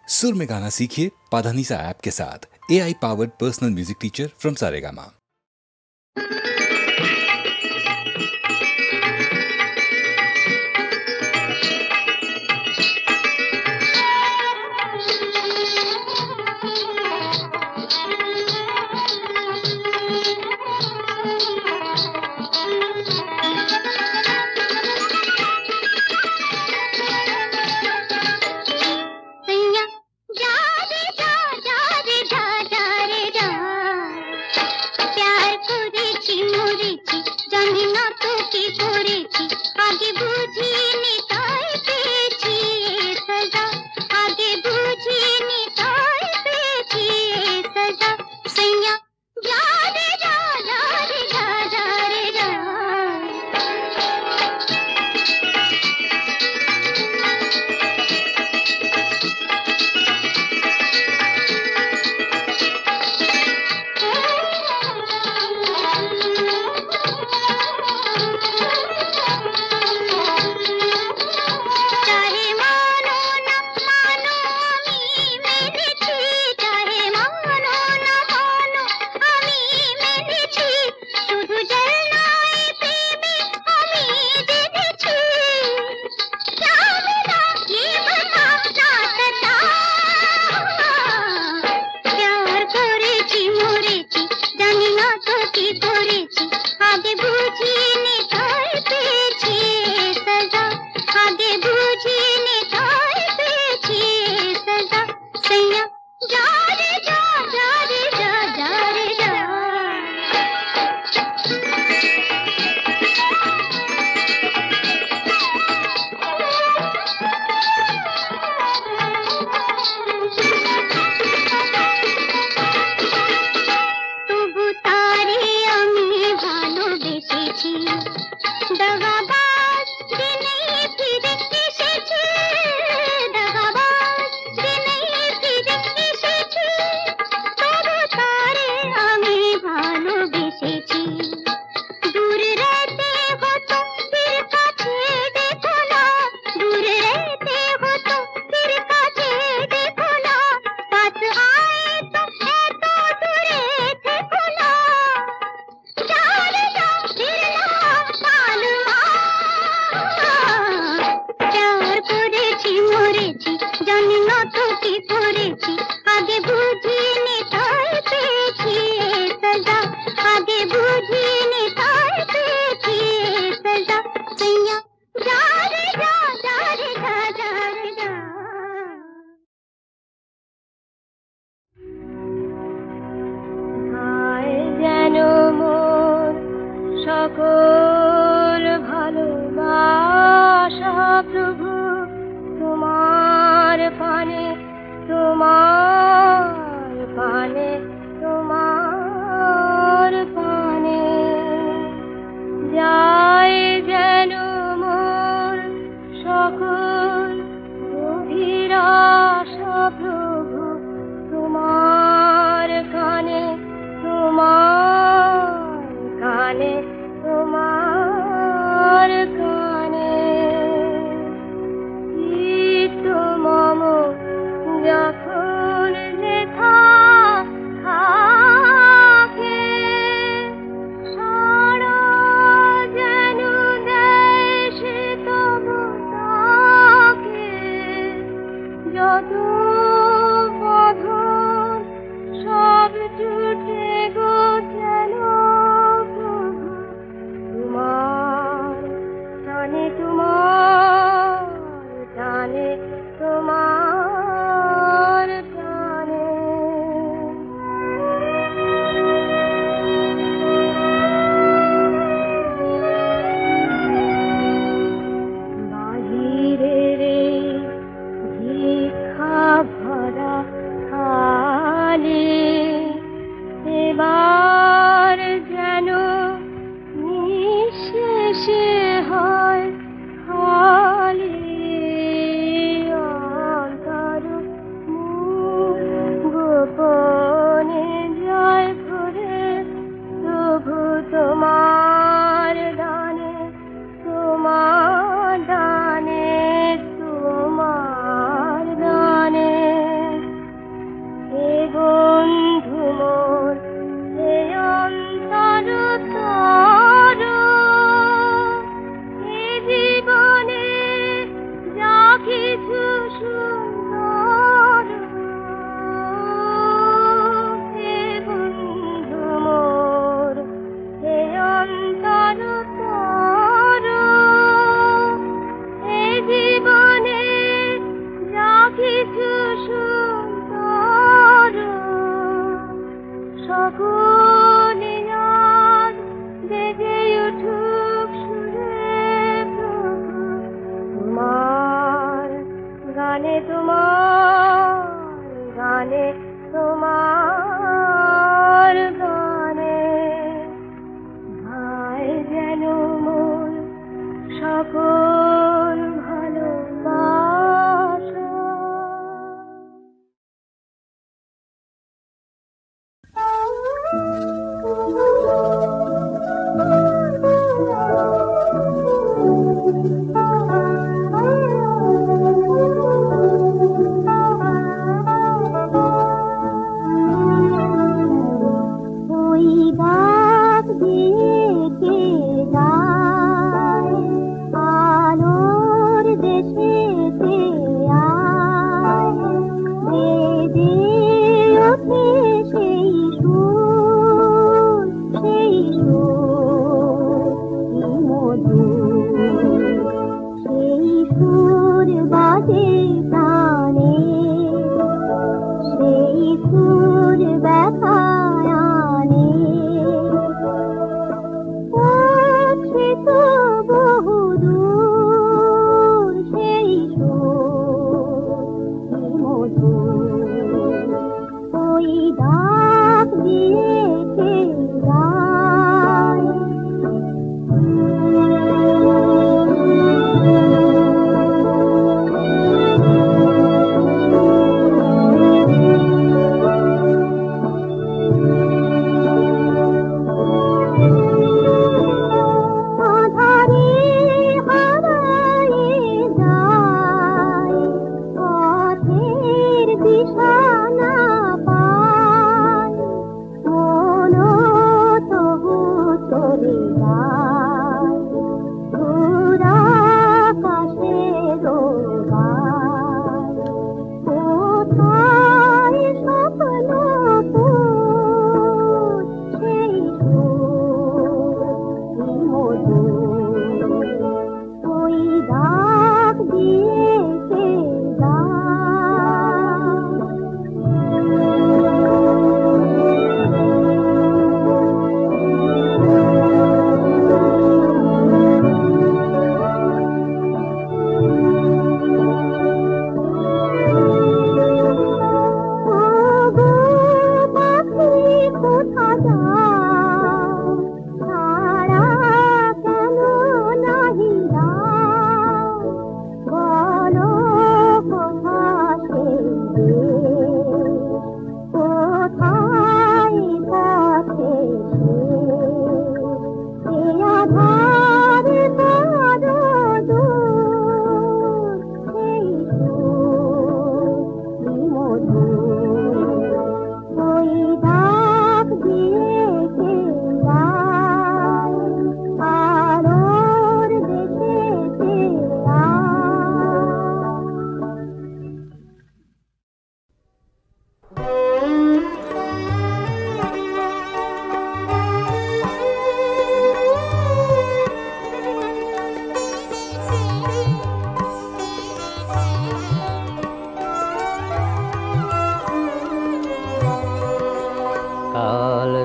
सुर में गाना सीखिए पाधानीसा ऐप के साथ। AI powered personal music teacher from Saregama.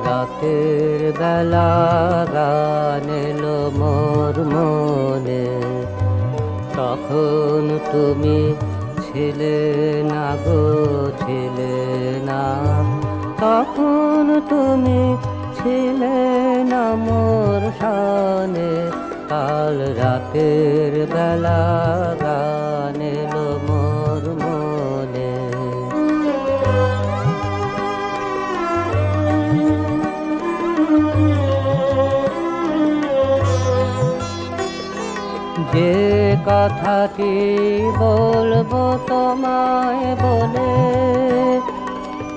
রাতের বেলা গান এলো মোর মনে, তখন তুমি ছিলে না গো, ছিলে না, তখন তুমি ছিলে না মোর শানে। কাল রাতের বেলা গান এলো মোর মনে। যে কথাটি বলবো তোমায় বলে,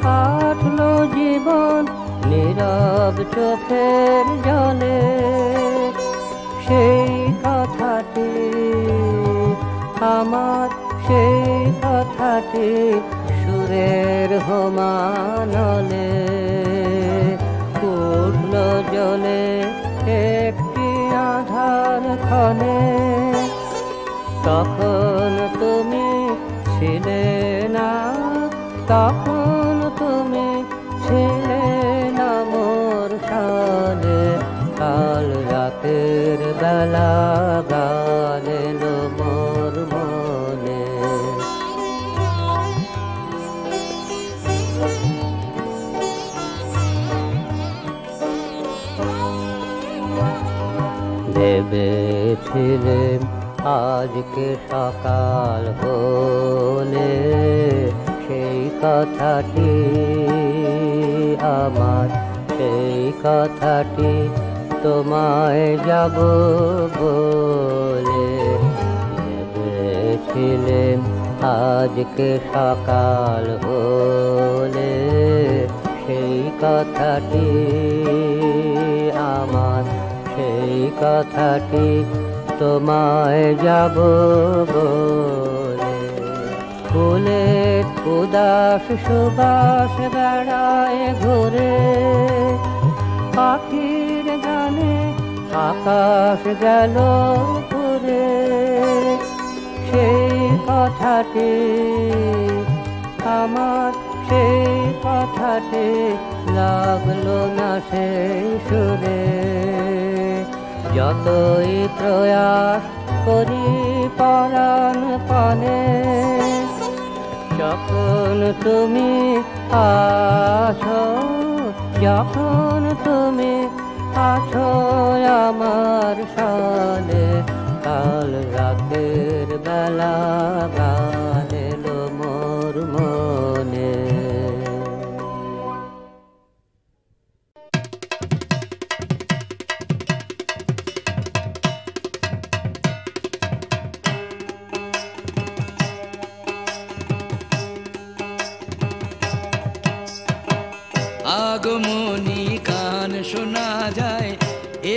কাটলো জীবন নীরব চোখের জলে। সেই কথাটি আমার, সেই কথাটি সুরের হোমানলে উঠলো জলে একটি আধার ক্ষণে। তখন তুমি ছিলে না, তখন তুমি ছিলে না মোর শানে। কাল রাতের বেলা গান এলো মোর মনে। ভেবেছিলেন আজকে সকাল হলে সেই কথাটি আমার, সেই কথাটি তোমায় যাব বলে ভেবেছিলেম আজকে সকাল হলে সেই কথাটি আমার, সেই কথাটি তোমায় যাব বলে। ফুলের উদাস সুবাস বেড়ায় ঘুরে, পাখির গানে আকাশ গেল ঘুরে, সেই কথাটি আমার, সেই কথাটি লাগলো না সেই সুরে। যতই প্রয়াস করি পরাণ পানে, যখন তুমি আছো, যখন তুমি আছো আমার সাথে, কাল রাতের বেলা গান এলো মোর মনে। আগমনী গান শোনা যায়,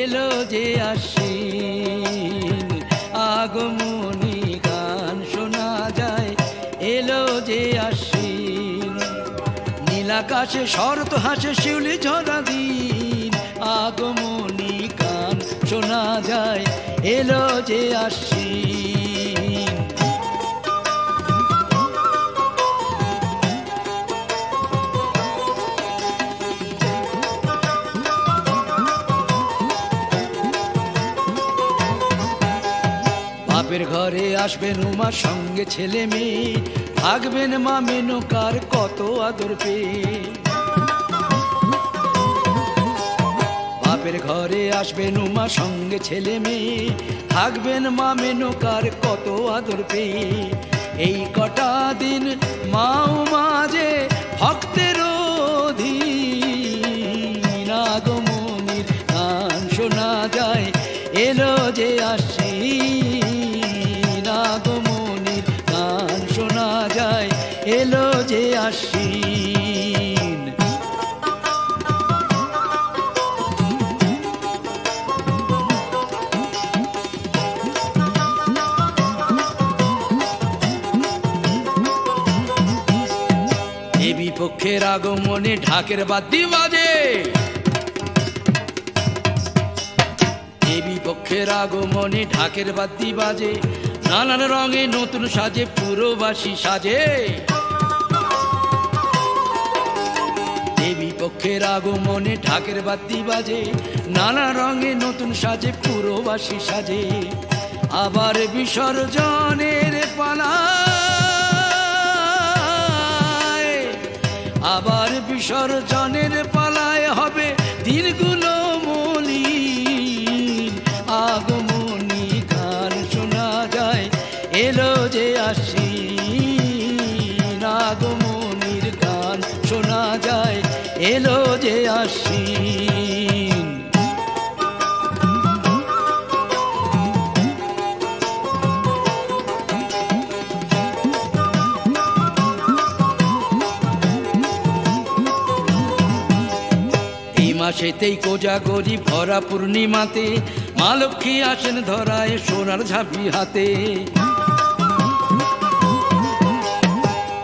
এলো যে আশ্বিন। আগমনী গান শোনা যায়, এলো যে আশ্বিন। নীলাকাশে শরৎ হাসে শিউলি ঝরা দিন। আগমনী গান শোনা যায়, এলো যে আশ্বিন। বাপের ঘরে আসবেন উমা সঙ্গে ছেলে মেয়ে, থাকবেন মা মেনকার কত আদর পেয়ে। বাপের ঘরে আসবেন উমা সঙ্গে ছেলে মেয়ে, থাকবেন মা মেনকার কত আদর পেয়ে। এই কটা দিন মা উমা যে ভক্তের অধীন। আগমনীর গান শোনা যায়, এলো যে আশ্বিন। আগমনীর গান শোনা যায়, এলো যে আশ্বিন। দেবী পক্ষের আগমনে ঢাকের বাদ্যি বাজে। দেবী পক্ষের আগমনে ঢাকের বাদ্যি বাজে, নানান রঙে নতুন সাজে পুরবাসী সাজে। দেবী পক্ষের আগমনে ঢাকের বাদ্যি বাজে, নানা রঙে নতুন সাজে পুরবাসী সাজে। আবার বিসর্জনের পালায়, আবার বিসর্জনের পালায় হবে দিনগুলো মলিন। আগমনী গান শোনা যায়, এলো যে আশ্বিন। আগমনীর গান শোনা যায়, এলো যে আশ্বিন। মাসেতেই কোজাগরি ভরা পূর্ণিমাতে, মা লক্ষ্মী আসেন ধরায় সোনার ঝাঁপি হাতে।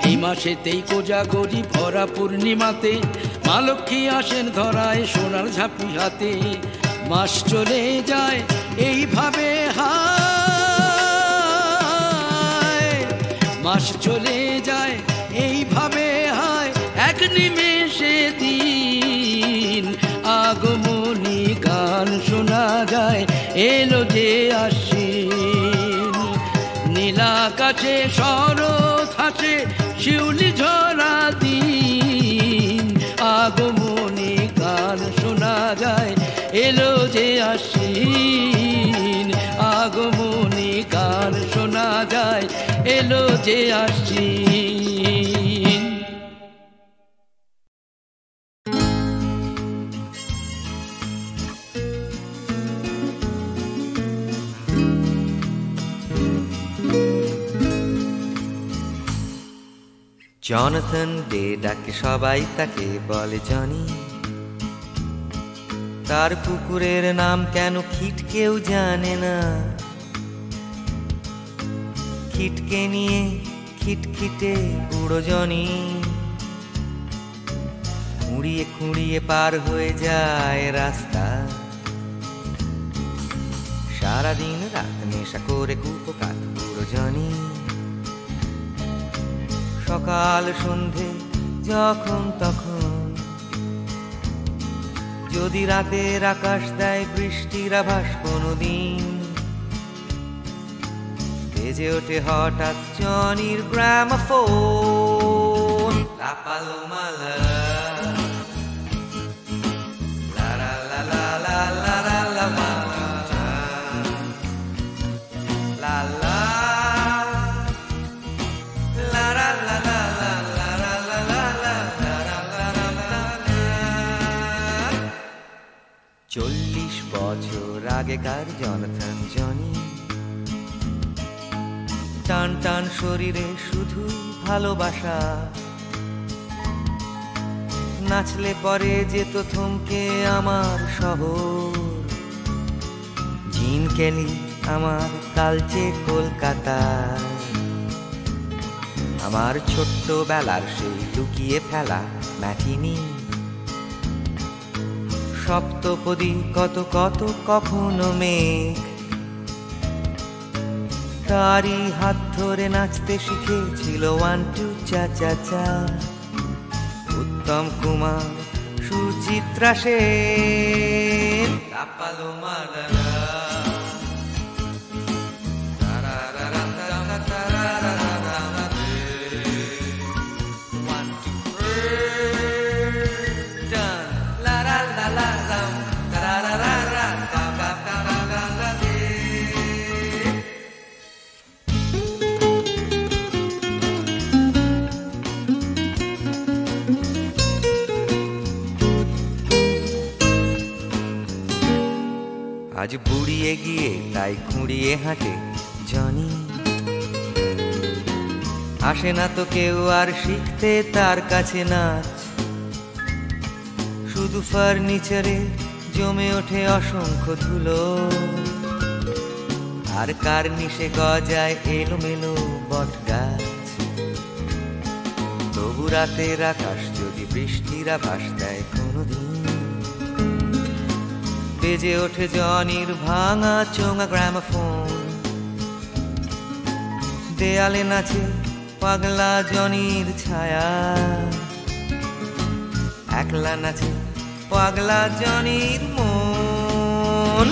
এই মাসেতেই কোজাগরি ভরা পূর্ণিমাতে, মা লক্ষ্মী আসেন ধরায় সোনার ঝাঁপি হাতে। মাস চলে যায় এইভাবে হায়, মাস চলে যায় এইভাবে হায়, এক নিমেষে দিন। আগমনী গান শোনা যায়, এলো যে আশ্বিন। নীলাকাশে শরৎ হাসে শিউলি ঝরা দিন। আগমনী গান শোনা যায়, এলো যে আশ্বিন। আগমনী গান শোনা যায়, এলো যে আশ্বিন। জনাথন ডে ডাকে সবাই তাকে বলে জনি। তার কুকুরের নাম কেন খিট কেউ জানে না। খিটকে নিয়ে খিটখিটে বুড়ো জনি খুঁড়িয়ে খুঁড়িয়ে পার হয়ে যায় রাস্তা। সারাদিন রাত নেশা করে কুপোকাত বুড়ো জনি। সকাল সন্ধে যখন তখন যদি রাতের আকাশ দেয় বৃষ্টির আভাস কোনদিন, বেজে ওঠে হঠাৎ জনির গ্রামোফোন। লা পালোমা লা লা লা লা লা লা লা লা মা লা লা লা লা লা লা লা লা লা লা লা লা। 40 বছর আগেকার জনাথন জনি। টান টান শরীরে শুধু ভালোবাসা। নাচলে পরে যেত থমকে আমার শহর। জিন কেলি আমার কালচে কলকাতা। আমার ছোট্ট বেলার সেই লুকিয়ে ফেলা ম্যাটিনি। সপ্তপদী কত কত কখনো মেঘ। তারি হাত ধরে নাচতে শিখেছিল 1 2 চা চা চা। উত্তম কুমার সুচিত্রা সেন। লা পালোমা লা লা আজ বুড়িয়ে গিয়ে তাই খুঁড়িয়ে হাঁটে জনি। আসে না তো কেউ আর শিখতে তার কাছে নাচ। শুধু ফার্নিচারে জমে ওঠে অসংখ্য ধুলো। আর কার্নিশে গজায় এলোমেলো বট গাছ। তবু রাতের আকাশ যদি বৃষ্টির আভাস দেয় কোনদিন, বেজে ওঠে জনির ভাঙা চোঙা গ্রামোফোন। দেয়ালে নাচে পাগলা জনির ছায়া। একলা নাচে পাগলা জনির মন।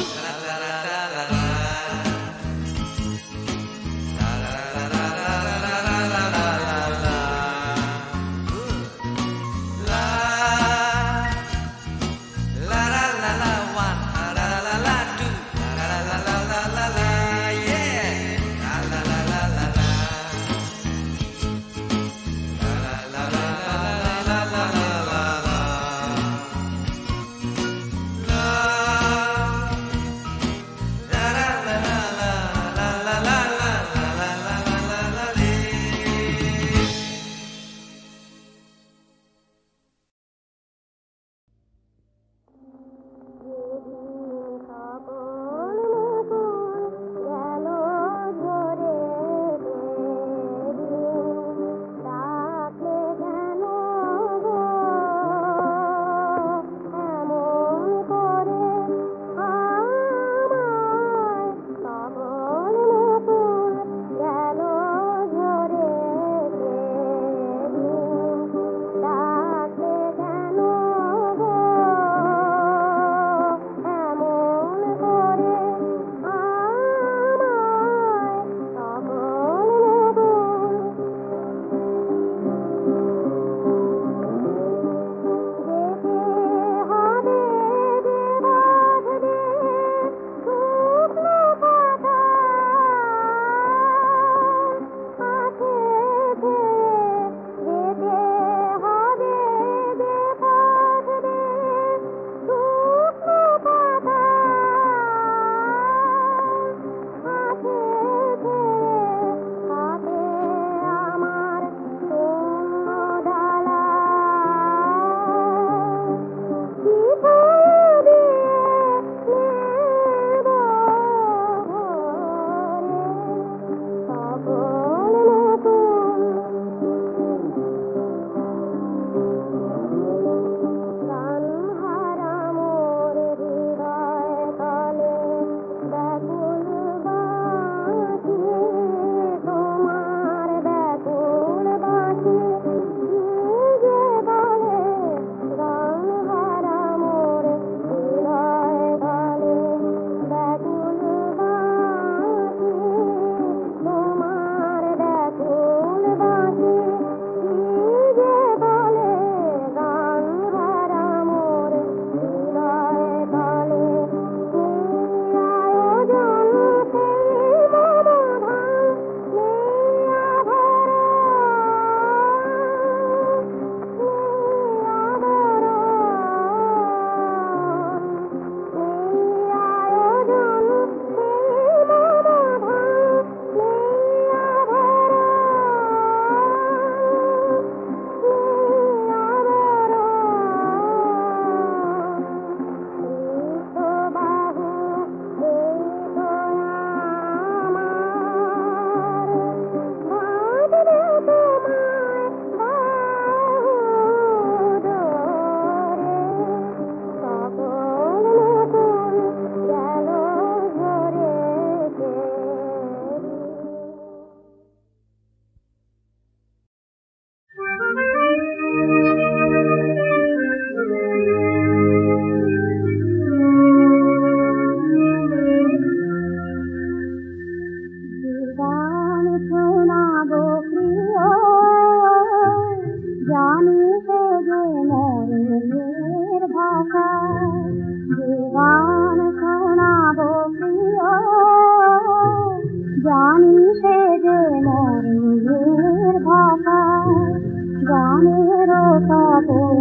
প্রাণেরও তপন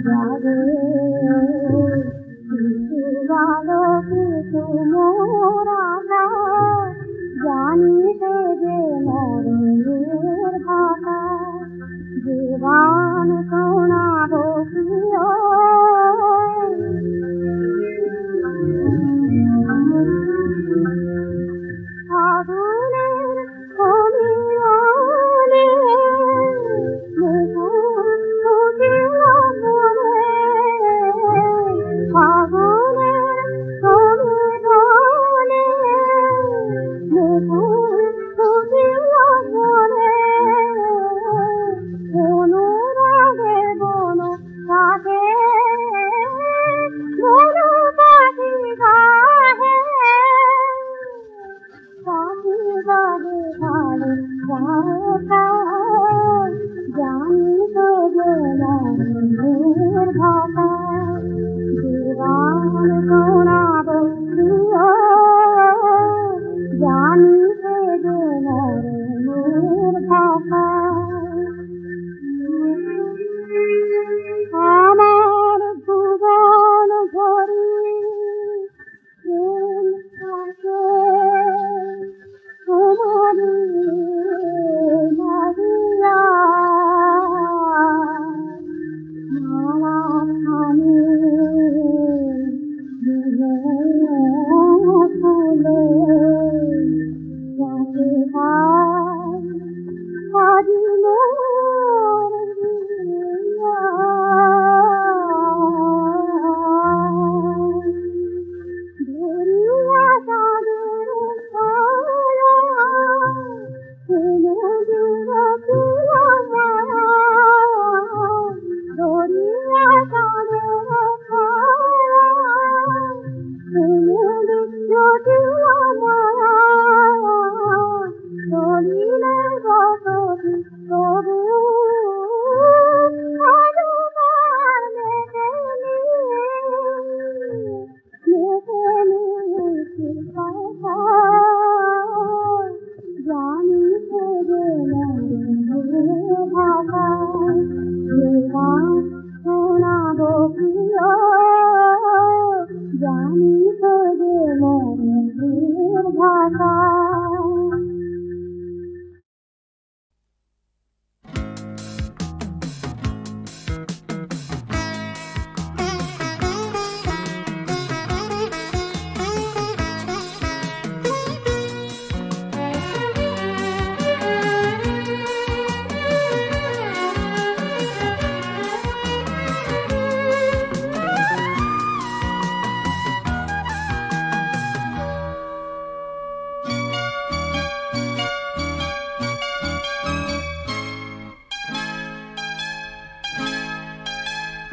জাগে, কিছু ভালো কিছু মোর আশা, জানিতে যে মরণের ভাষা, যে গান শোনাবো প্রিয়, আগুনের অমিয়নে মুকুট ফুটিল মনে, আগুনের অমিয়নে মুকুট ফুটিল মনে, অনুরাগে বন কাটে মন পাখি গাহে, পাখি গাহে ভালো কথা, জানিতে যে মনের ভাষা, জীবন শোনাবো প্রিয়, জানিতে যে মনের ভাষা। আমার ভুবন ভরি প্রেম থাকে তোমারি মারিয়া, মালা খানি ফুলে যাকে পাই আজি মোর দিয়া, ধরিয়া সাদের ছায়া, ধরিয়া সাদের শোনাবো প্রিয়, জানিতে যে মনের ভাষা।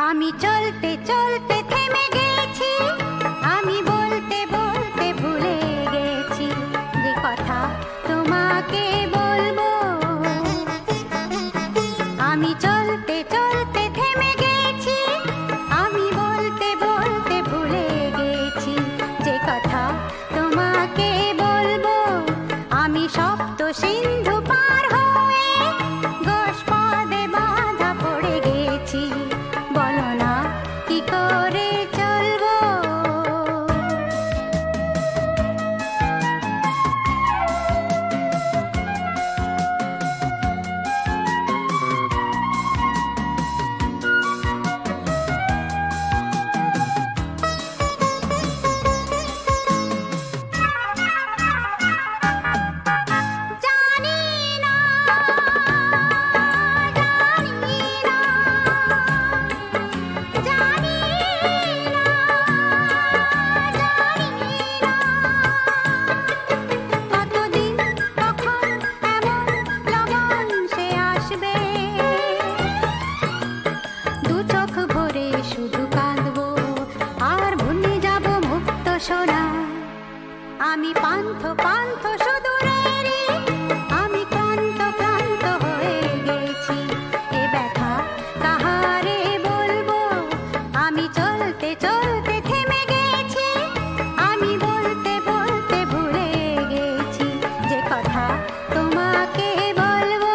আমি চলতে চলতে থেমে গেছি, আমি বলতে বলতে ভুলে গেছি যে কথা তোমাকে বলবো। আমি চলতে চলতে থেমে গেছি, আমি বলতে বলতে ভুলে গেছি যে কথা তোমাকে বলবো। আমি সপ্ত সিন্ধু পার হয়ে গোষ্পদে বাঁধা পড়ে গেছি, বলো না কি করে চলবো। জানি না, জানি না, জানি না, জানি না, কতদিন কখন এমন লগন সে আসবে, দু চোখ ভরে শুধু কাঁদবো আর ভুলে যাব মুক্ত সোনা। আমি পান্থ পান্থ সুদূরেরই, আমি ক্লান্ত ক্লান্ত হয়ে গেছি, এ ব্যথা কাহারে বলবো। আমি চলতে চলতে থেমে গেছি, আমি বলতে বলতে ভুলে গেছি যে কথা তোমাকে বলবো।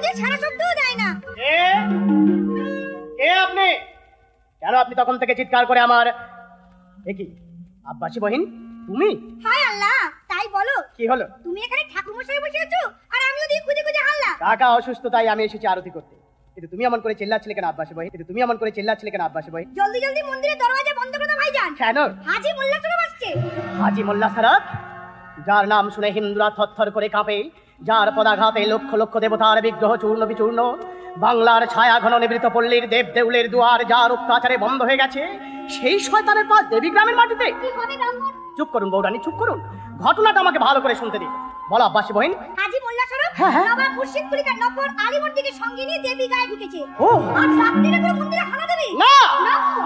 আওয়াজে সারা শব্দও দেয় না। কে আপনি? কেন আপনি তখন থেকে চিৎকার করে আমার কি আব্বাসী বহিন তুমি? হায় আল্লাহ, তাই বলো। কি হলো? তুমি এখানে ঠাকুরমশাই বসে আছো আর আমি ওদিকে খুঁজে খুঁজে হাল্লা। কাকা অসুস্থ তাই আমি এসেছি আরতি করতে। কিন্তু তুমি এমন করে চিল্লাচ্ছিলে কেন আব্বাসী বহিন? তুমি এমন করে চিল্লাচ্ছিলে কেন আব্বাসী বহিন? জলদি জলদি মন্দিরের দরজা বন্ধ করে দাও ভাইজান। কেন? হাজি মোল্লা সাহেব আসছে। হাজি মোল্লা সাহেব, যার নাম শুনে হিন্দুরা থরথর করে কাঁপে, যার পদাঘাতে লক্ষ লক্ষ দেবতার বিগ্রহ চূর্ণ বিচূর্ণ, বাংলার ছায়া ঘন নিবৃত পল্লীর দেব দেউলের দুয়ার যার অত্যাচারে বন্ধ হয়ে গেছে, সেই শয়তানের পাশ দেবী গ্রামের মাটিতে। কি হবে ব্রাহ্মণ? চুপ করুন বৌরানী, চুপ করুন। ঘটনাটা আমাকে ভালো করে শুনতে দিন। বলো আব্বাসী বহিন। হাজি মোল্লা সাহেব নবাব মুর্শিদ কুলিকার নফর আলীবর্দীকে সঙ্গে নিয়ে দেবী গায়ে ঢুকেছে। ও আজ রাত্রিরে করে মন্দিরে হানা দেবে না,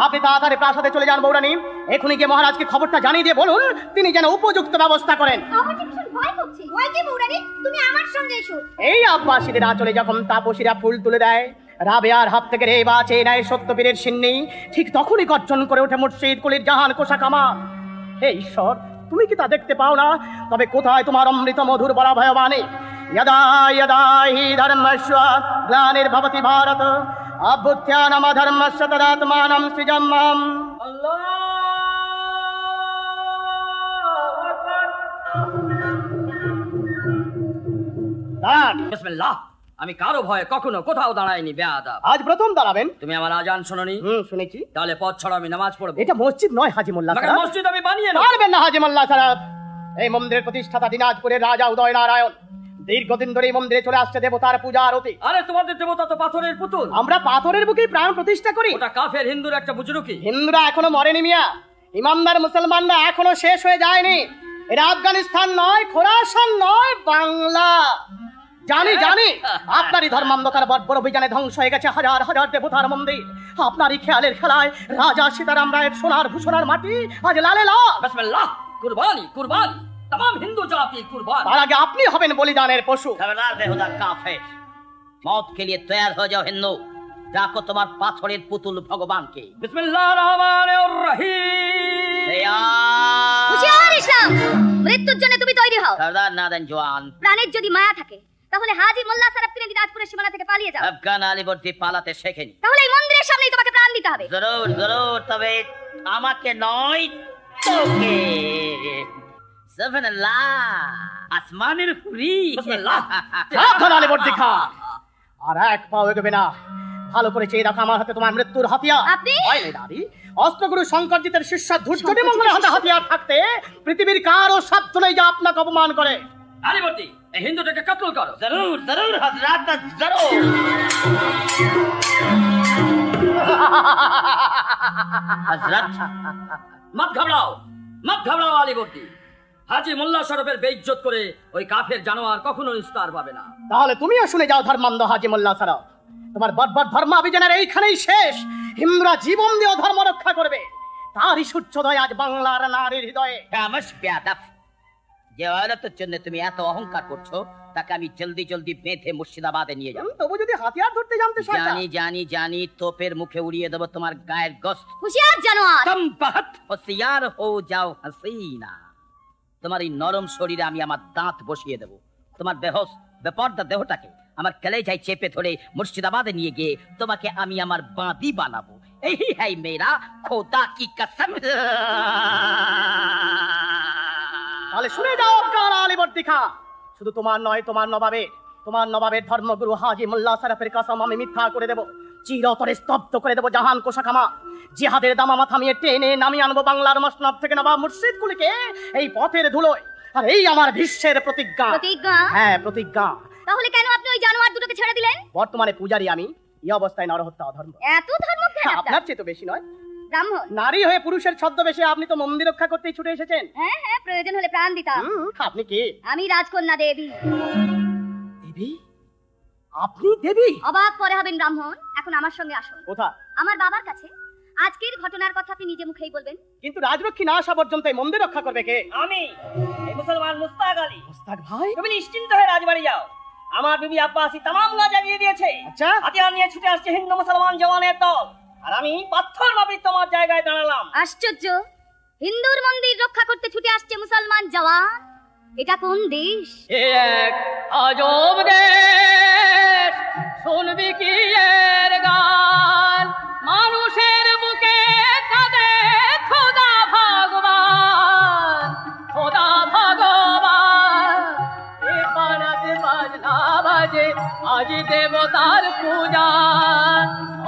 আপনি তাড়াতাড়ি প্রাসাদে চলে যান বৌরানী। এখনই গিয়ে মহারাজকে খবরটা জানিয়ে দিয়ে বলুন তিনি যেন উপযুক্ত ব্যবস্থা করেন। আমার তো ভীষণ ভয় করছে। ভয় কি বৌরানী? তুমি আমার সঙ্গে এসো। এই আব্বাসীদের আঁচলে যখন তাপসীরা ফুল তুলে দেয়, রাবেয়ার হাত থেকে রে বাঁচে নেয় সত্যবীরের সিন্নি, ঠিক তখনই গর্জন করে ওঠে মুর্শিদ কুলির জাহান কোষা কামা। হে ঈশ্বর, তুমি কি তা দেখতে পাও না? তবে কোথায় তোমার অমৃত মধুর বলা ভয়বাণী? यदा यदा हि धर्मस्य ग्लानिर्भवति भारत अभ्युत्थानमधर्मस्य तदात्मानं सृजम्यहम्। বিসমিল্লাহ। আমি কারো ভয়ে কখনো কোথাও দাঁড়াইনি বেয়াদব। আজ প্রথম দাঁড়াবেন? তুমি আমার আজান শোনোনি? শুনেছি। তাহলে পথ ছাড়া আমি নামাজ পড়বো। এটা মসজিদ নয় হাজি মোল্লা সাহেব। মসজিদ আমি বানিয়ে নেব। পারবেন না হাজি মোল্লা সাহেব। এই মন্দিরের প্রতিষ্ঠাতা দিনাজপুরের রাজা উদয় নারায়ণ। দীর্ঘদিন ধরে এই মন্দিরে চলে আসছে দেবতার পূজা আরতি। আরে তোমাদের দেবতা তো পাথরের পুতুল। আমরা পাথরের বুকেই প্রাণ প্রতিষ্ঠা করি। ওটা কাফের হিন্দুর একটা বুজরুকি। হিন্দুরা এখনো মরেনি মিয়া। ইমানদার মুসলমানরা এখনো শেষ হয়ে যায়নি। এটা আফগানিস্তান নয়, খোরাসান নয়, বাংলা। জানি জানি আপনারই ধর্মান্ধকার বর্বর অভিযানে ধ্বংস হয়ে গেছে হাজার হাজার দেবতার মন্দির। আপনারই খেয়ালের খেলায় রাজা সীতারাম রায়ের সোনার ভূষণার মাটি আজ লালে লাল। বিসমিল্লাহ। কুরবানি কুরবানি, तमाम हिंदू जाति कुर्बान। তার আগে আপনি হবেন বলিদানের পশু। खबरदार बेहुदा काफिर, मौत के लिए तैयार हो जाओ हिंदू। डाको तुम्हार पाथरेर पुतुल भगवान के। बिस्मिल्लाहिर रहमानिर रहीम। হুঁশিয়ার ইসলাম, মৃত্যুর জন্য তুমি তৈরি হও। खबरदार नादन जवान, প্রাণের যদি মায়া থাকে তাহলে হাজি মোল্লা সাহেব তিনি দিনাজপুরের সীমানা থেকে পালিয়ে যাও। अफगान आलीवर्दी पालाते শেখেনি। তাহলে এই মন্দিরের সামনেই তোমাকে প্রাণ দিতে হবে। जरूर जरूर, তবে আমাকে নয় তোকে। সুবহানাল্লাহ, আসমানের হুরি। বিসমিল্লাহ। সাবধান আলীবর্দী খাঁ, আর এক পাও এগোবে না। ভালো করে চেয়ে রাখো আমার হাতে তোমার মৃত্যুর হাতিয়ার। আপনি? ভয় নেই নারী, অস্ত্রগুরু শঙ্করজিতের শিষ্য ধূর্যটি মঙ্গলের হাতে হাতিয়ার থাকতে পৃথিবীর কারও সাধ্য নেই যা আপনাকে অপমান করে। আলীবর্দী, এই হিন্দুটাকে কত্ল করো। जरूर जरूर हजरत, जरूर। हजरत मत घबराओ, मत घबराओ আলীবর্দী। হাজি মোল্লা শরফের বেইজ্জত করে ওই কাফের জানোয়ার কখনো নিস্তার পাবে না। তাহলে তুমিও শুনে যাও ধর্মান্ধ হাজি মোল্লা সাহেব, তোমার বর্বর ধর্মাভিযানের এইখানেই শেষ। হিন্দুরা জীবন দিয়ে ধর্ম রক্ষা করবে, তারই সূর্যোদয় আজ বাংলার নারীর হৃদয়ে। কামশ বেয়াদব, যে অয়রতের জন্য তুমি এত অহংকার করছো তাকে আমি জলদি জলদি বেঁধে মুর্শিদাবাদে নিয়ে যাব। তবু যদি হাতিয়ার ধরতে জানতে শয়তান। জানি জানি জানি, তোপের মুখে উড়িয়ে দেবো তোমার গায়ের গোশত। হুঁশিয়ার জানোয়ার। কম বাত, হোশিয়ার হো যাও হাসিনা। তোমার এই নরম শরীরে আমি আমার দাঁত বসিয়ে দেবো। তোমার বেহোশ বেপর্দা দেহটাকে আমার কলেজায় চেপে ধরে মুর্শিদাবাদে নিয়ে গিয়ে তোমাকে আমি আমার বাঁদি বানাবো। এই হ্যায় মেরা খোদা কি কসম। তাহলে শুনে যাও আফগান আলীবর্দী খাঁ, শুধু তোমার নয়, তোমার নবাবের ধর্মগুরু হাজি মোল্লা শরফের কসম আমি মিথ্যা করে দেব, চিরতরে স্তব্ধ করে দেব জাহান কোষাখামা। জিহাদের দামামা থামিয়ে টেনে নামিয়ে আনবো বাংলার মসনদ থেকে নবাব মুর্শিদ কুলিকে এই পথের ধুলোয়। আর এই আমার বিশ্বের প্রতিজ্ঞা। প্রতিজ্ঞা? হ্যাঁ প্রতিজ্ঞা। তাহলে কেন আপনি ওই জানোয়ার দুটোকে ছেড়ে দিলেন? বর্তমানে পূজারি আমি, এই অবস্থায় নরহত্যা অধর্ম। এত ধর্মজ্ঞান আপনার চেয়ে তো বেশি নয়। ব্রাহ্মণ নারী হয়ে পুরুষের ছদ্মবেশে আপনি তো মন্দির রক্ষা করতেই ছুটে এসেছেন। হ্যাঁ হ্যাঁ, প্রয়োজন হলে প্রাণ দিতাম। আপনি কি? আমি রাজকন্যা দেবী। দেবী? আপনি দেবী? অবাক পরে হবেন ব্রাহ্মণ, এখন আমার সঙ্গে আসুন। কোথায়? আমার বাবার কাছে। আজকের ঘটনার কথা আপনি নিজে মুখেই বলবেন। কিন্তু রাজরক্ষী না আসা পর্যন্ত এই মন্দির রক্ষা করবে কে? আমি, এই মুসলমান মুস্তাক আলী। মুস্তাক ভাই? তুমি নিশ্চিন্ত হয়ে রাজবাড়ি যাও। আমার বিবি আব্বাসী তামাম গাছ জানিয়ে দিয়েছে। আচ্ছা, হাতিয়ার নিয়ে ছুটে আসছে হিন্দু মুসলমান জওয়ানের দল, আর আমি পাথর ভাবি তোমার জায়গায় দাঁড়ালাম। আশ্চর্য, হিন্দুর মন্দির রক্ষা করতে ছুটে আসছে মুসলমান জওয়ান। এটা কোন দেশ? এক আজব দেশ আর পূজা,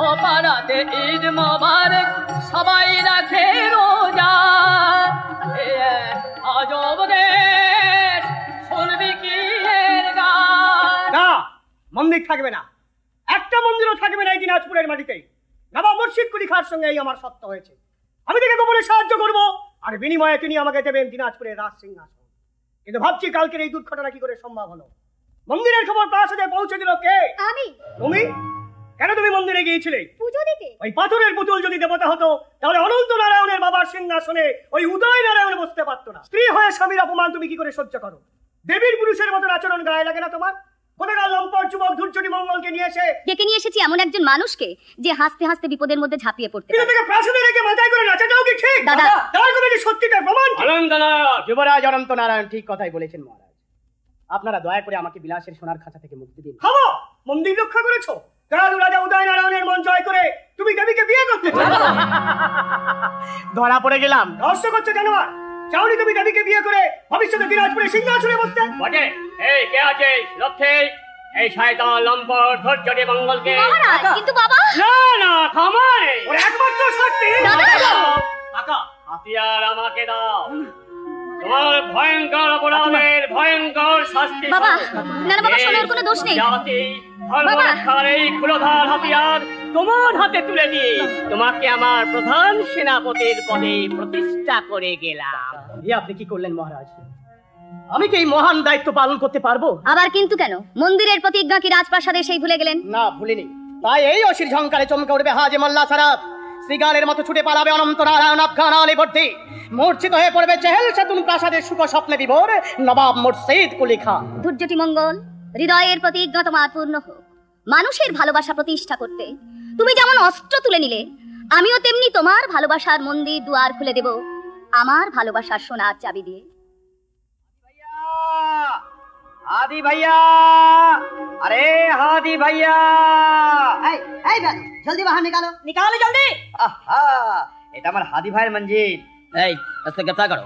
ও পাড়াতে ঈদ মোবারক সবাই রাখে রোজা। আজব দেশ, শুনবি কি এর গান? না, মন্দির থাকবে না, একটা মন্দিরও থাকবে না এই দিনাজপুরের মাটিতে। নবাব মুর্শিদ কুলি খাঁর সঙ্গে এই আমার সত্য হয়েছে। আমি তাকে গোপনে সাহায্য করব, আর বিনিময়ে তিনি আমাকে দেবেন দিনাজপুরের রাজ সিংহাসন। কিন্তু ভাবছি কালকের এই দুর্ঘটনা কি করে সম্ভব হলো। মন্দিরের খবর প্রাসাদে পৌঁছে দিল কে? আমি। তুমি? কেন তুমি মন্দিরে গিয়েছিলে? পুজো দিতে। ওই পাথরের পুতুল যদি দেবতা হতো তাহলে অনন্ত নারায়ণের বাবার সিংহাসনে ওই উদয় নারায়ণ বসতে পারতো না। স্ত্রী হয়ে স্বামীর অপমান তুমি কি করে সহ্য করো? দেবীর পুরুষের মতো আচরণ গায়ে লাগে না তোমার? কোথাকার লম্পট যুবক ধূর্চটি মঙ্গলকে নিয়ে এসে ডেকে নিয়ে এসেছি এমন একজন মানুষকে যে হাসতে হাসতে বিপদের মধ্যে ঝাঁপিয়ে পড়তে কিন্তু তাকে প্রাসাদে রেখে মাথায় করে নাচাটাও কি ঠিক? দাদা, তার কোনো যে সত্যিকার প্রমাণ কি? অনন্ত নারায়ণ, যুবরাজ অনন্ত নারায়ণ ঠিক কথাই বলেছেন মহারাজ। আপনারা দয়া করে আমাকে বিলাসের সোনার খাঁচা থেকে মুক্তি দিন। খাবো, মন্দির রক্ষা করেছো, দয়ালু রাজা উদয় নারায়ণের মন জয় করে তুমি দেবীকে বিয়ে করতে চাও। ধরা পড়ে গেলাম। রহস্য করছো জানোয়ার? চাওনি তুমি দেবীকে বিয়ে করে ভবিষ্যতে দিনাজপুরে সিংহাসনে বসতে? বটে। এই কে আছে লক্ষ্মী? এই শয়তান লম্পট ধৈর্যটি মঙ্গলকে। মহারাজ, কিন্তু বাবা। না না, থামাই। ওর একমাত্র শাস্তি কাকা, হাতিয়ার আমাকে দাও। তোমার ভয়ঙ্কর অপরাধের ভয়ঙ্কর শাস্তি। বাবা, না না বাবা, সোনার কোনো দোষ নেই। জাতি ধর্মরক্ষার এই ক্ষুরধার হাতিয়ার তোমার হাতে তুলে দিয়ে তোমাকে আমার প্রধান সেনাপতির পদে প্রতিষ্ঠা করে গেলাম। আপনি কি করলেন মহারাজ? আমি কি এই মহান দায়িত্ব পালন করতে পারবো? আবার কিন্তু কেন? মন্দিরের প্রতিজ্ঞা কি রাজপ্রাসাদে সেই ভুলে গেলেন? না, ভুলিনি। তাই এই অসির ঝংকারে চমকে উঠবে হাজে মোল্লা সারাফ। শ্রীগালের মতো ছুটে পালাবে অনন্ত নারায়ণ আফগান আলীবর্দী। মূর্ছিত হয়ে পড়বে চেহেল সেতুন প্রাসাদের সুখ স্বপ্নে বিভোর নবাব মুর্শিদ কুলি খাঁ। ধৈর্যটি মঙ্গল, হৃদয়ের প্রতিজ্ঞা তোমার পূর্ণ হোক। মানুষের ভালোবাসা প্রতিষ্ঠা করতে তুমি যেমন অস্ত্র তুলে নিলে, আমিও তেমনি তোমার ভালোবাসার মন্দির দুয়ার খুলে দেব আমার ভালোবাসার সোনার চাবি দিয়ে। हादी भैया, अरे हादी भैया, जल्दी बाहर निकालो। निकालो जल्दी। এটা আমার হাদি ভাইয়ের মঞ্জিল। এই আজকে গ্রেফতার করো।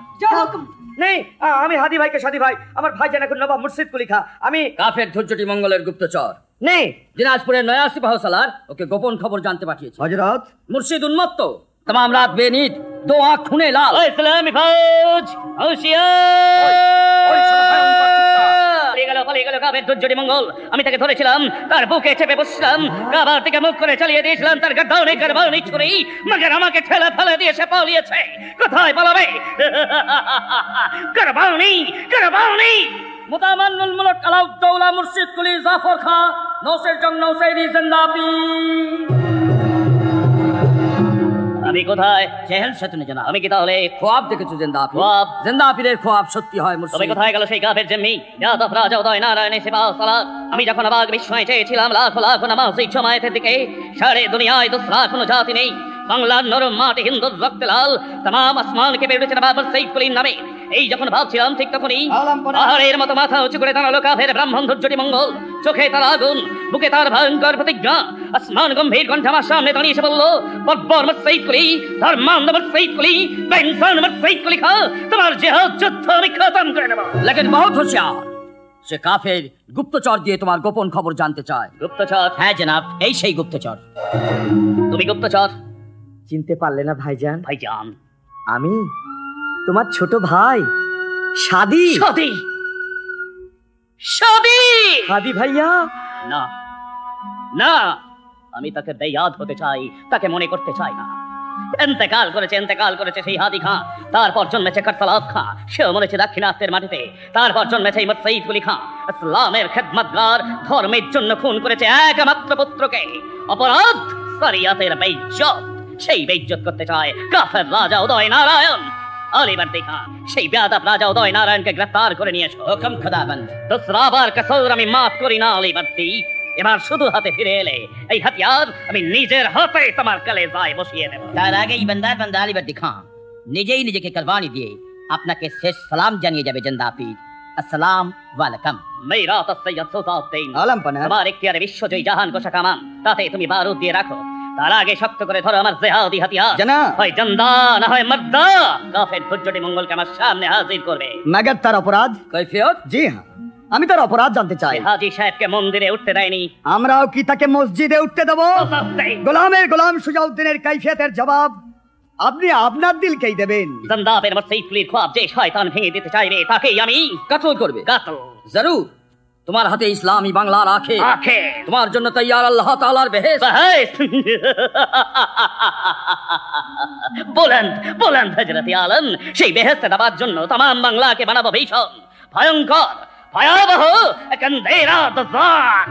নেই, আমি হাদি ভাইকে সাদি ভাই। আমার ভাই জানা কোন নবাব মুর্শিদ কুলি খাঁ। আমি কাফের ধৈর্যটি মঙ্গলের গুপ্তচর। নেই, দিনাজপুরের নয়া সিপাহ সালার ওকে গোপন খবর জানতে পাঠিয়েছে। হযরত মুর্শিদ উন্মত্ত, तमाम रात बेनींद, दो आंख खूने लाल। इस्लामी फौज মঙ্গল, আমি তাকে ধরেছিলাম, তার বুকে চেপে বসছিলাম, কাবার থেকে মুখ করে চালিয়ে দিয়েছিলাম তার গর্দানে কারবানি ছুরি, মগর আমাকে ঠেলা ফেলে দিয়ে সে পালিয়েছে। কোথায় পালাবে? কারবানি কারবানি। মুতামান্নুল মুলক আলাউদ্দৌলা মুর্শিদ কুলি জাফর খাঁ, নৌসের জং নৌসেরি জিন্দাবি। আমি কোথায়? চেহেল সেতুনে জানা। আমি কি তাহলে খোয়াব দেখেছো? জিন্দাপীরের খোয়াব সত্যি হয়। তুমি কোথায় গেল সেই কাফের জিম্মি যাদব রাজা উদয় নারায়ণের সিপাহ সালার? আমি যখন অবাক বিস্ময়ে চেয়েছিলাম লাখো লাখো নামাজি জমায়েতের দিকে, সারে দুনিয়ায় দুসরা কোনো জাতি নেই। বাংলার নরম মাটি হিন্দুর রক্তে লাল, तमाम আসমানকে বেড়েছে নবাব সৈয়দ কুলির নামে। এই যখন ভাবছিলাম ঠিক তখনই পাহাড়ের মতো মাথা উঁচু করে দাঁড়ালো কাফের ব্রাহ্মণ ধৈর্যটি মঙ্গল। চোখে তার আগুন, বুকে তার ভয়ঙ্কর প্রতিজ্ঞা। আসমান গম্ভীর কণ্ঠে আমার সামনে দাঁড়িয়ে এসে বলল, বব্বর মুর্শিদ কুলি, ধর্মান্ধ মুর্শিদ কুলি, বেইনসান মুর্শিদ কুলি খাঁ, তোমার জিহাদ যুদ্ধ আমি খতম করে দেব। লেকিন বহুত হোশিয়ার, সে কাফের গুপ্তচর দিয়ে তোমার গোপন খবর জানতে চায়। গুপ্তচর? হ্যাঁ জনাব, এই সেই গুপ্তচর। তুমি গুপ্তচর? চিনতে পারলে না ভাইজান? ভাইজান, আমি তোমার ছোট ভাই সাদি। সাদি? সাদি? হাদি ভাইয়া? না না, আমি তাকে বেয়াদ হতে চাই, তাকে মনে করতে চাই না। ইন্তেকাল করেছে সেই হাদি খাঁ। তারপর জন্মেছে করতলাব খাঁ, সেও মরেছে দাক্ষিণাত্যের মাটিতে। তারপর জন্মেছে মুর্শিদ কুলি খাঁ, ইসলামের খেদমতগার, ধর্মের জন্য খুন করেছে একমাত্র পুত্রকে। অপরাধ শরিয়াতের বেইজ্জত, সেই বেইজ্জত করতে চায় কাফের রাজা উদয় নারায়ণ। আলীবর্দী খাঁ সেই বেয়াদব রাজা উদয় নারায়ণকে গ্রেফতার করে নিয়ে এসো। হুকুম খোদাবন্দ। দোসরাবার কসুর আমি মাফ করি না আলীবর্দী। এবার শুধু হাতে ফিরে এলে এই হাতিয়ার আমি নিজের হাতে তোমার কলেজায় বসিয়ে দেব। তার আগেই বান্দা আলীবর্দী খাঁ নিজেই নিজেকে কুরবানি দিয়ে আপনাকে শেষ সালাম জানিয়ে যাবে জিন্দাপীর। আসসালাম ওয়ালাইকুম। মেরা সৈয়দ সুলতান আলম পানা আমার ইখতিয়ারে বিশ্বজয়ী জাহান কোষা কামান, তাতে তুমি বারুদ দিয়ে রাখো। তার আগে শক্ত করে ধরো আমার জেহাদি হাতিয়ার। জানা হয় জিন্দা না হয় মর্দা, কাফের ধৈর্যটি মঙ্গলকে আমার সামনে হাজির করবে। মগর তার অপরাধ কৈফিয়ত? জি হ্যাঁ, আমি তার অপরাধ জানতে চাই। হাজী সাহেবকে মন্দিরে উঠতে দেয়নি, আমরাও কি তাকে মসজিদে উঠতে দেব? গোলামের গোলাম সুজাউদ্দিনের কাইফিয়াতের জবাব আপনি আপনার দিলকেই দেবেন। জন্দাপের মসজিদগুলির খ্বাব যে শয়তান ভেঙে দিতে চাইবে তাকেই আমি কতল করবে। কাতল জরুর। তোমার হাতে ইসলামী বাংলা রাখে রাখে তোমার জন্য তৈয়ার আল্লাহ তাআলার বেহেশত। বুলন্দ বুলন্দ হযরত আলম, সেই বেহেশত দেওয়ার জন্য तमाम বাংলাকে বানাবো ভীষণ ভয়ঙ্কর ভয়াবহ এক আন্ধেরা দজাক।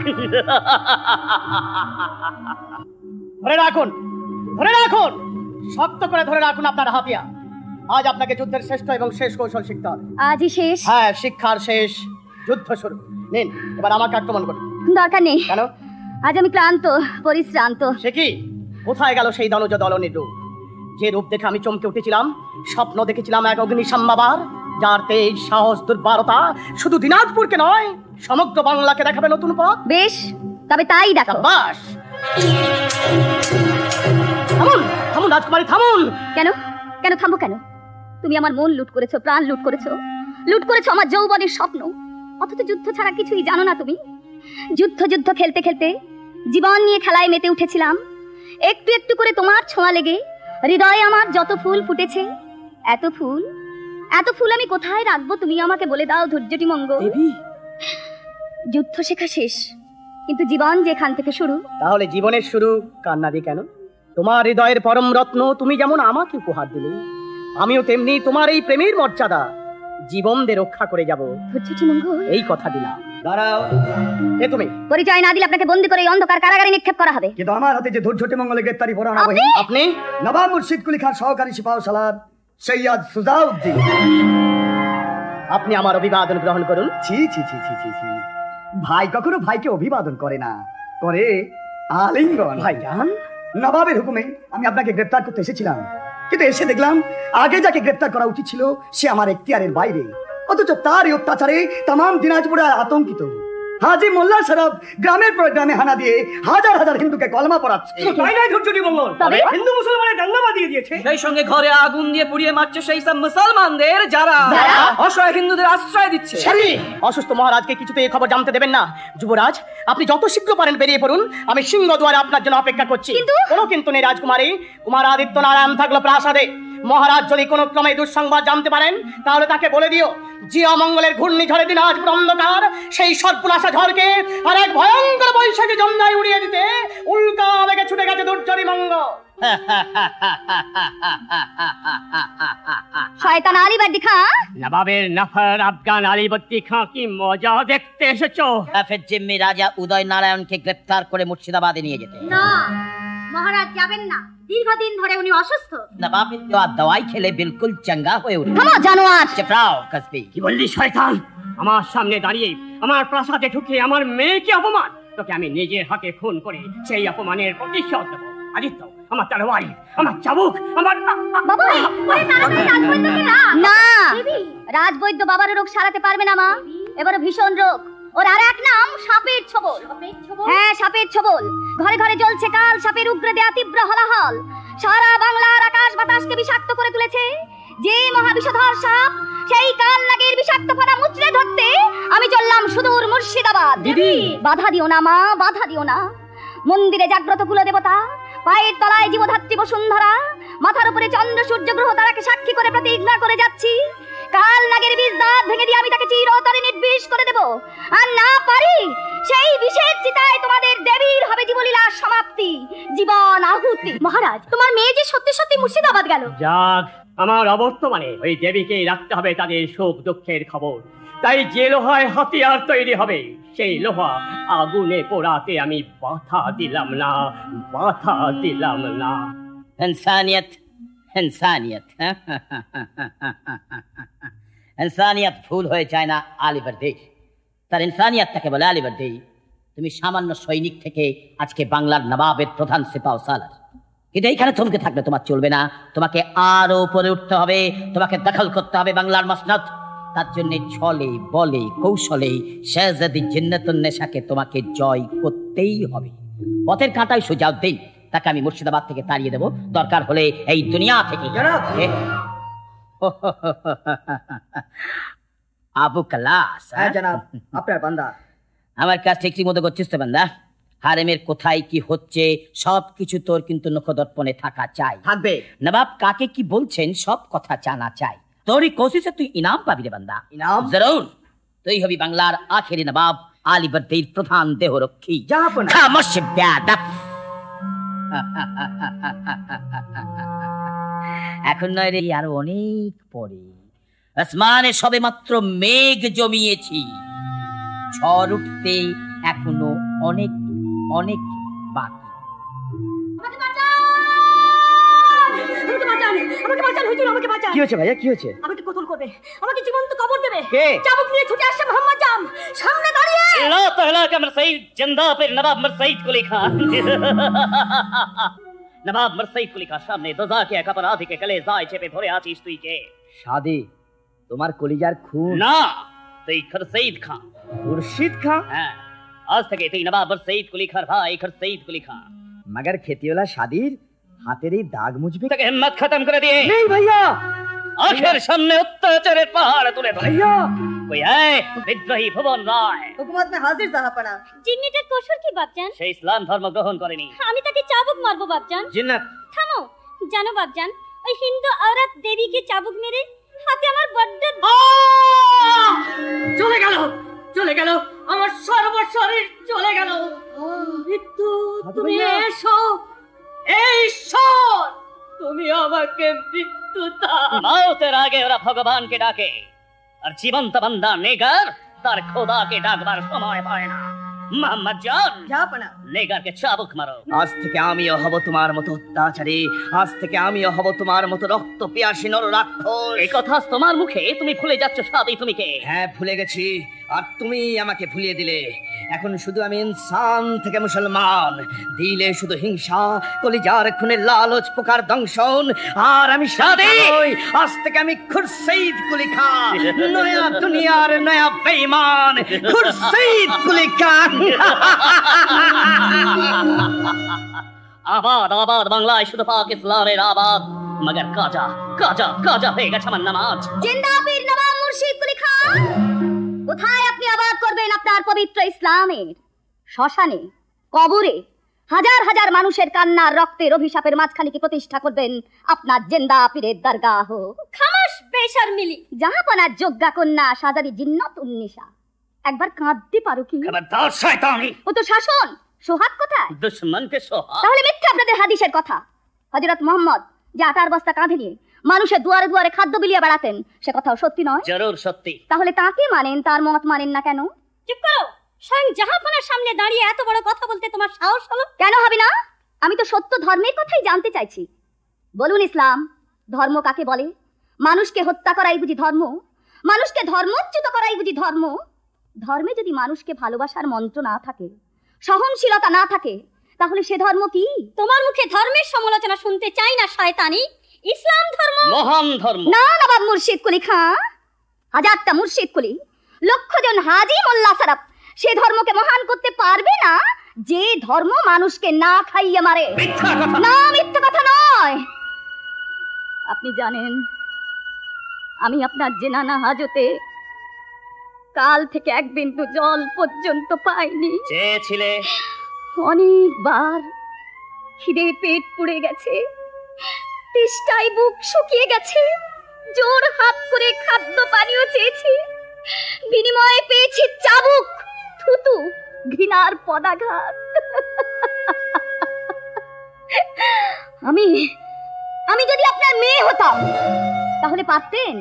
ধরে রাখুন, ধরে রাখুন, শক্ত করে ধরে রাখুন আপনার হাতিয়ার। আজ আপনাকে যুদ্ধের শ্রেষ্ঠ এবং শেষ কৌশল শিখতে হবে। আজই শেষ? হ্যাঁ, শিক্ষার শেষ, যুদ্ধ শুরু। নিন, এবার আমাকে আক্রমণ করুন। দরকার নেই। কেন? আজ আমি ক্লান্ত, পরিশ্রান্ত। সে কি? কোথায় গেল সেই দনজ দলনের রূপ? যে রূপ দেখে আমি চমকে উঠেছিলাম, স্বপ্ন দেখেছিলাম এক অগ্নিসম্মাবার, যার তেজ, সাহস, দুর্বারতা শুধু দিনাজপুরকে নয় সমগ্র বাংলাকে দেখাবে নতুন পথ। বেশ, তবে তাই দেখো। বাস, থামুন থামুন রাজকুমারী, থামুন। কেন কেন থামবো কেন? তুমি আমার মন লুট করেছো, প্রাণ লুট করেছো, লুট করেছো আমার যৌবনের স্বপ্ন। অথচ যুদ্ধ ছাড়া কিছুই জানো না তুমি। যুদ্ধ যুদ্ধ খেলতে খেলতে জীবন নিয়ে খেলায় মেতে উঠেছিলাম। একটু একটু করে তোমার ছোঁয়া লেগে হৃদয়ে আমার যত ফুল ফুটেছে, এত ফুল আমি কোথায় রাখবো তুমি আমাকে বলে দাও ধৈর্যটি মঙ্গল। যুদ্ধ শেখা শেষ, কিন্তু জীবন যেখান থেকে শুরু। তাহলে জীবনের শুরু কান্না দিয়ে কেন? তোমার হৃদয়ের পরম রত্ন তুমি যেমন আমাকে উপহার দিলে, আমিও তেমনি তোমার এই প্রেমের মর্যাদা জীবন দিয়ে রক্ষা করে যাব। ধৈর্যটি মঙ্গল, এই কথা দিলাম। দাঁড়াও, এ তুমি? পরিচয় না দিলে আপনাকে বন্দী করে এই অন্ধকার কারাগারে নিক্ষেপ করা হবে। কিন্তু আমার হাতে যে ধৈর্যটি মঙ্গলে গ্রেফতারি পরোয়ানা বহি। আপনি? নবাব মুর্শিদ কুলি খান সহকারী সিপাহ সালার সৈয়দ সুজাউদ্দিন। আপনি আমার অভিবাদন গ্রহণ করুন। ছি ছি ছি ছি ছি ছি, ভাই কখনো ভাইকে অভিবাদন করে না, করে আলিঙ্গন। ভাইজান, নবাবের হুকুমে আমি আপনাকে গ্রেফতার করতে এসেছিলাম, কিন্তু এসে দেখলাম আগে যাকে গ্রেফতার করা উচিত ছিল সে আমার এখতিয়ারের বাইরে, অথচ তার এই অত্যাচারে তামাম দিনাজপুরে আতঙ্কিত। হাজি মোল্লা সাহেব গ্রামের পর গ্রামে হানা দিয়ে হাজার হাজার হিন্দুকে কলমা পড়াচ্ছে। হিন্দু মুসলমানের দাঙ্গা বাঁধিয়ে দিয়েছে। সেই সঙ্গে ঘরে আগুন দিয়ে পুড়িয়ে মারছে সেই সব মুসলমানদের যারা অসহায় হিন্দুদের আশ্রয় দিচ্ছে। অসুস্থ মহারাজকে কিছুতে এই খবর জানতে দেবেন না। যুবরাজ, আপনি যত শীঘ্র পারেন বেরিয়ে পড়ুন, আমি সিংহদ্বারে আপনার জন্য অপেক্ষা করছি। কোনো কিন্তু নেই রাজকুমারী। কুমার আদিত্য নারায়ণ থাকলো প্রাসাদে। মহারাজ যদি কোনো ক্রমে দুঃসংবাদ জানতে পারেন তাহলে তাকে বলে দিও জিয়া মঙ্গলের ঘূর্ণিঝড়ে দিনাজপুর অন্ধকার সেই সর্বনাশা ঝড়কে আর এক ভয়ঙ্কর বৈশাখী জমনায় উড়িয়ে দিতে উল্কা বেগে ছুটে গেছে দুর্জনী মঙ্গল। শয়তান আলীবর্দী খাঁ, নবাবের নফর আফগান আলীবর্দী খাঁ কি মজা দেখতে এসেছো? কাফের জিম্মি রাজা উদয় নারায়ণকে গ্রেফতার করে মুর্শিদাবাদে নিয়ে যেতে। না, মহারাজ যাবেন না। দীর্ঘদিন ধরে উনি অসুস্থ। নবাবের দেওয়া দওয়াই খেলে বিলকুল চাঙ্গা হয়ে উঠবে। থামো জানোয়ার। চেপড়াও কাসবি। কি বললি শয়তান? আমার সামনে দাঁড়িয়ে আমার প্রাসাদে ঢুকে আমার মেয়েকে অপমান! তোকে আমি নিজের হাতে খুন করে সেই অপমানের প্রতিশোধ দেব। আদিত্য, আমার তরবারি, আমার চাবুক, আমার বাবা, ওরে তাড়াতাড়ি রাজবৈদ্যকে না। না, রাজবৈদ্য বাবার রোগ সারাতে পারবে না মা। এবারে ভীষণ রোগ, ওর আর এক নাম সাপের ছোবল। হ্যাঁ, সাপের ছোবল। ঘরে ঘরে জ্বলছে কাল সাপের উগ্র দেয়া তীব্র হলাহল। সারা বাংলার আকাশ বাতাসকে বিষাক্ত করে তুলেছে। যে মহাবিষধর সাপ, সেই কাল লাগের বিষাক্ত ফানা মুচড়ে ধরতে আমি চললাম সুদূর মুর্শিদাবাদ। দিদি, বাধা দিও না মা, বাধা দিও না। মন্দিরে জাগ্রত কুল দেবতা, পায়ের তলায় জীবধাত্রী বসুন্ধরা, মাথার উপরে চন্দ্র সূর্য গ্রহ তারাকে সাক্ষী করে প্রতিজ্ঞা করে যাচ্ছি, কাল নাগের বিষ দাঁত ভেঙে দিয়ে আমি তাকে চিরতরে নির্বিষ করে দেব। আর না পারি, সেই বিষের চিতায় তোমাদের দেবীর হবে জীবলীলার সমাপ্তি, জীবন আহুতি। মহারাজ, তোমার মেয়ে যে সত্যি সত্যি মুর্শিদাবাদ গেল। যাক, আমার অবর্তমানে ওই দেবীকেই রাখতে হবে তাদের সুখ দুঃখের খবর। তাই যে লোহায় হাতিয়ার তৈরি হবে সেই লোহা আগুনে পোড়াতে আমি বাধা দিলাম না, বাধা দিলাম না। ইনসানিয়ত, ইনসানিয়ত, ইনসানিয়ত ভুল হয়ে যায় না আলীবর্দী। তার ইনসানিয়ত তাকে বলে আলীবর্দী। তুমি সামান্য সৈনিক থেকে আজকে বাংলার নবাবের প্রধান সিপাহ সালার, কিন্তু এইখানে থমকে থাকলে তোমার চলবে না। তোমাকে আরো উপরে উঠতে হবে, তোমাকে দখল করতে হবে বাংলার মসনদ। তার জন্য ছলে বলে কৌশলে শেহজাদি জিন্নাতুন নেশাকে তোমাকে জয় করতেই হবে। পথের কাঁটায় সুজাউদ্দিন, তাকে আমি মুর্শিদাবাদ থেকে তাড়িয়ে দেব, দরকার হলে এই দুনিয়া থেকে। আবু কালাস। হ্যাঁ জনাব, আপনার বান্দা। আমার কাজ ঠিক মতো করছিস তো বান্দা? হারেমের কোথায় কি হচ্ছে সবকিছু তোর কিন্তু নখদর্পণে থাকা চাই। থাকবে। নবাব কাকে কি বলছেন সব কথা জানা চাই। তোরই কোশিশে তুই ইনাম পাবি রে বান্দা। ইনাম? জরুর। তুই হবি বাংলার আখেরি নবাব, আলীবর্দীর প্রধান দেহরক্ষী। জাহাপনা। খামোশ বেয়াদব। এখন নয় রে, আরো অনেক পরে। আসমানে সবে মাত্র মেঘ জমিয়েছি, ঝড় উঠতে এখনো অনেক অনেক বাকি। কি হয়েছে ভাইয়া, কি হয়েছে? আমাকে কতল করবে, আমাকে জীবন্ত কবর দেবে। কে? চাবুক নিয়ে ছুটে আসছে মোহাম্মদ জাম, সামনে দাঁড়িয়ে। লা তাহলা কামর সঈদ জিন্দা পীর নবাব মির সঈদ কুলি খান। নবাব মির সঈদ কুলি খান সামনে দোজা के एक अपराधी के गले जाए চেপে ধরে আছিস তুই কে? সাদে, তোমার কলিজার খুন। না, তুই খুরশীদ খান। খুরশিদ খান? হ্যাঁ, আজ থেকে তুই নবাব মির সঈদ কুলি খান ভাই খুরশীদ কুলি খান। मगर खेतीवाला शादीर हाथेर এই দাগ মুছবে। তোকে হিম্মত খতম করে দিয়ে नहीं भैया, আখের সামনে অত্যাচারের পাহাড় তুলে ধরে। भैया কই আয় বিদ্রোহী ভুবন রায়। হুকুমত মে হাজির জাহাপনা। জিন্নিটার কসুর কি বাপজান? সে ইসলাম ধর্ম গ্রহণ করেনি। আমি তাকে চাবুক মারবো বাপজান। जिन्नत থামো, জানো বাপজান, ওই হিন্দু औरत দেবীকে চাবুক মেরে হাতে আমার বড্ড চলে গেল, চলে গেল, আমার সর্বশরীর চলে গেল। মৃত্যু, তুমি এসো, এই ঈশ্বর, তুমি আমাকে মৃত্যু দাও। মৌতের আগে ওরা ভগবানকে ডাকে, আর জীবন্ত বান্দা নেগার তার খোদাকে ডাকবার সময় পায় না। মোহাম্মদ জান, জাহাপনা। নেগারকে চাবুক মারো। আজ থেকে আমিও হব তোমার মতো অত্যাচারী, আজ থেকে আমিও হব তোমার মতো রক্ত পিয়াসী নররাক্ষস। এই কথা তোমার মুখে, তুমি ভুলে যাচ্ছ সাদি তুমি কে? হ্যাঁ ভুলে গেছি, আর তুমি আমাকে ভুলিয়ে দিলে। এখন শুধু আমি ইনসান থেকে মুসলমান, দিলে শুধু হিংসা, কলিজার খুনে লালচ পোকার দংশন। আর আমি সাদি, আজ থেকে আমি খুরশীদ কুলি খান, নয়া দুনিয়ার নয়া বেঈমান খুরশীদ কুলি খান। আবাদ আবাদ বাংলায় শুধু পাক ইসলামের আবাদ, মগর কাজা কাজা কাজা হয়ে গেছে আমার নামাজ। জিন্দা পীর নবাব মুর্শিদ কুলি খান, কোথায় আপনি আবাদ করবেন আপনার পবিত্র ইসলামের? শ্মশানে, কবরে, হাজার হাজার মানুষের কান্নার রক্তের অভিশাপের মাঝখানে কি প্রতিষ্ঠা করবেন আপনার জিন্দা পীরের দরগাহ? খামোশ বেশরমিলি। জাহাপনার যোগ্যা কন্যা শাহজাদি জিন্নাত উন্নিসা, একবার কাঁদতে পারো কি? খবরদার শয়তানি। ও তো শাসন, সোহাগ কোথায়? দুশমনকে সোহাগ। তাহলে মিথ্যা আপনাদের হাদিসের কথা। হযরত মুহাম্মদ যে আটার বস্তা কাঁধে নিয়ে মানুষের দুয়ারে দুয়ারে খাদ্য বিলিয়ে বেড়াতেন, সে কথাও সত্যি নয়? জরুর সত্যি। তাহলে তাকে মানেন, তার মত মানেন না কেন? চুপ করো, স্বয়ং জাহাপনার সামনে দাঁড়িয়ে এত বড় কথা বলতে তোমার সাহস হলো? কেন হবে না? আমি তো সত্য ধর্মের কথাই জানতে চাইছি। বলুন ইসলাম ধর্ম কাকে বলে? মানুষকে হত্যা করাই বুঝি ধর্ম? মানুষকে ধর্মচ্যুত করাই বুঝি ধর্ম? ধর্মে যদি মানুষকে ভালোবাসার মন্ত্র না থাকে, সহনশীলতা না থাকে, তাহলে সে ধর্ম কি? তোমার মুখে ধর্মের সমালোচনা শুনতে চাই না শয়তানি। ইসলাম ধর্ম মহান ধর্ম। না নবাব মুর্শিদ কুলি খান, হাজারটা মুর্শিদ কুলি, লক্ষ জন হাজি মোল্লা সারাফ সে ধর্মকে মহান করতে পারবে না যে ধর্ম মানুষকে না খাইয়ে মারে। না, মিথ্যা কথা নয়। আপনি জানেন আমি আপনার জেনানা হাজতে কাল থেকে এক বিন্দু জল পর্যন্ত পাইনি। চেয়েছিলে? অনেকবার। খিদে পেট পুড়ে গেছে, তেষ্টায় বুক শুকিয়ে গেছে, জোর হাত করে খাদ্য পানীয় চেয়েছি, বিনিময়ে পেয়েছি চাবুক, থুতু, ঘৃণার পদাঘাত। আমি যদি আপনার মেয়ে হতাম তাহলে পারতেন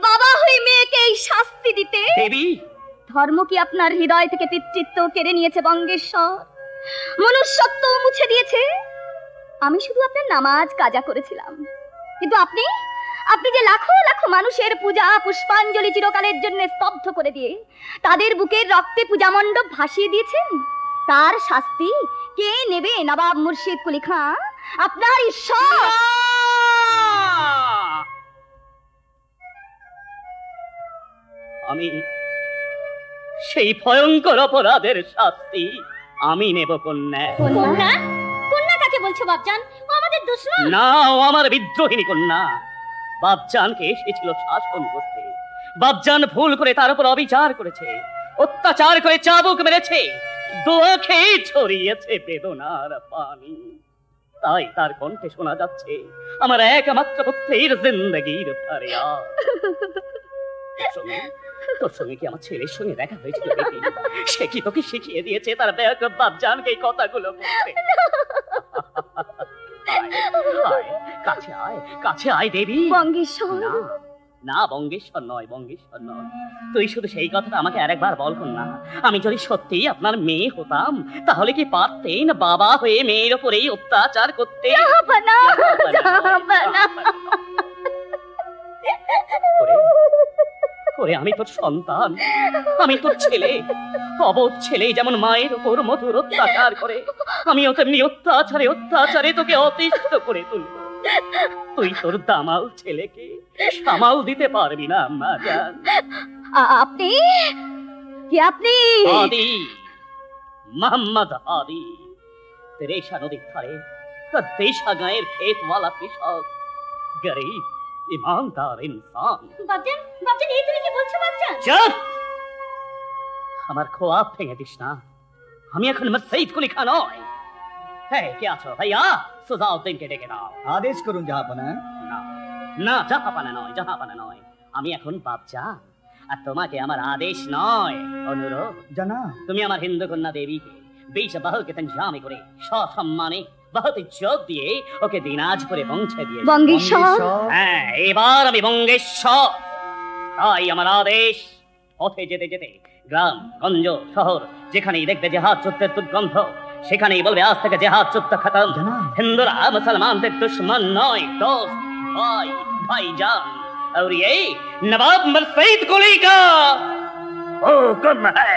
বাবা হয়ে মেয়েকে এই শাস্তি দিতে? দেবী, ধর্ম কি আপনার হৃদয় থেকে পিতৃত্ব কেড়ে নিয়েছে বঙ্গেশ্বর? মনুষ্যত্ব মুছে দিয়েছে? আমি শুধু আপনার নামাজ কাজা করেছিলাম, কিন্তু আপনি যে লাখো লাখো মানুষের পূজা পুষ্পাঞ্জলি চিরকালের জন্য স্তব্ধ করে দিয়ে তাদের বুকের রক্তে পূজা মণ্ডপ ভাসিয়ে দিয়েছেন, তার শাস্তি কে নেবে নবাব মুর্শিদ কুলি খান, আপনার ঈশ্বর? আমি সেই ভয়ঙ্কর অপরাধের শাস্তি আমি নেব কন্যা। কন্যা? কন্যা কাকে বলছো বাপজান? ও আমাদের দুশমন। না, ও আমার বিদ্রোহিনী কন্যা। বাপজানকে এসেছিল শাসন করতে, বাপজান ভুল করে তার উপর অবিচার করেছে, অত্যাচার করে চাবুক মেরেছে, দোয়া খেয়ে ছড়িয়েছে বেদনার পানি। তাই তার কণ্ঠে শোনা যাচ্ছে আমার একমাত্র পুত্রের জিন্দগির ফরিয়াদ। তোর সঙ্গে কি আমার ছেলের সঙ্গে দেখা হয়েছিল? সে কি তোকে শিখিয়ে দিয়েছে তার বেয়াদব বাপজানকে এই কথাগুলো বলতে? কাছে আয়, কাছে আয় দেবী। বঙ্গেশ্বর না, বঙ্গেশ্বর নয়, বঙ্গেশ্বর নয়। তুই শুধু সেই কথাটা আমাকে আরেকবার বল না। আমি যদি সত্যি আপনার মেয়ে হতাম তাহলে কি পারতেন বাবা হয়ে মেয়ের উপরেই অত্যাচার করতে? ওরে আমি তোর সন্তান, আমি তোর ছেলে, অবোধ ছেলে যেমন মায়ের উপর মধুর অত্যাচার করে, আমিও তেমনি অত্যাচারে অত্যাচারে তোকে অতিষ্ঠ করে তুলব। তুই তোর দামাল ছেলেকে সামাল দিতে পারবি না আম্মা জান। আপনি আপনি হাদি, মোহাম্মদ হাদি, তেরেশা নদীর ধারে দেশা গাঁয়ের ক্ষেতওয়ালা কৃষক, গরিব ईमानदार इंसान। বাপজান, বাপজান, এই তুমি কি বলছো বাপজান? চুপ! আমার খোয়াব ভেঙে দিস না। আমি এখন মসজিদ কুলি খা নয়। হ্যাঁ, কে আছো ভাইয়া? সুজাউদ্দিনকে ডেকে দাও। আদেশ করুন জাহাপনা। না না, জাহাপানা নয়, জাহাপানা নয়। আমি এখন বাপজান, আর তোমাকে আমার আদেশ নয়, অনুরোধ। জানা, তুমি আমার হিন্দু কন্যা দেবীকে বেশ বাহুকে তঞ্জামে করে সসম্মানে बहुत इज्जत দিয়ে ওকে দিনাজপুরে পৌঁছে দিয়েছে। বঙ্গেশ্বর? হ্যাঁ, এবার আমি বঙ্গেশ্বর। তাই আমার আদেশ, পথে যেতে যেতে গ্রাম গঞ্জ শহর যেখানেই দেখবে জেহাদ যুদ্ধের দুর্গন্ধ, সেখানেই বলবে আজ থেকে জেহাদ যুদ্ধ খতম। হিন্দুরা মুসলমানদের দুশ্মন নয়, দোস্ত, ভাই, ভাইজান। और ये नवाब मर्सईद कुली का हुक्म है।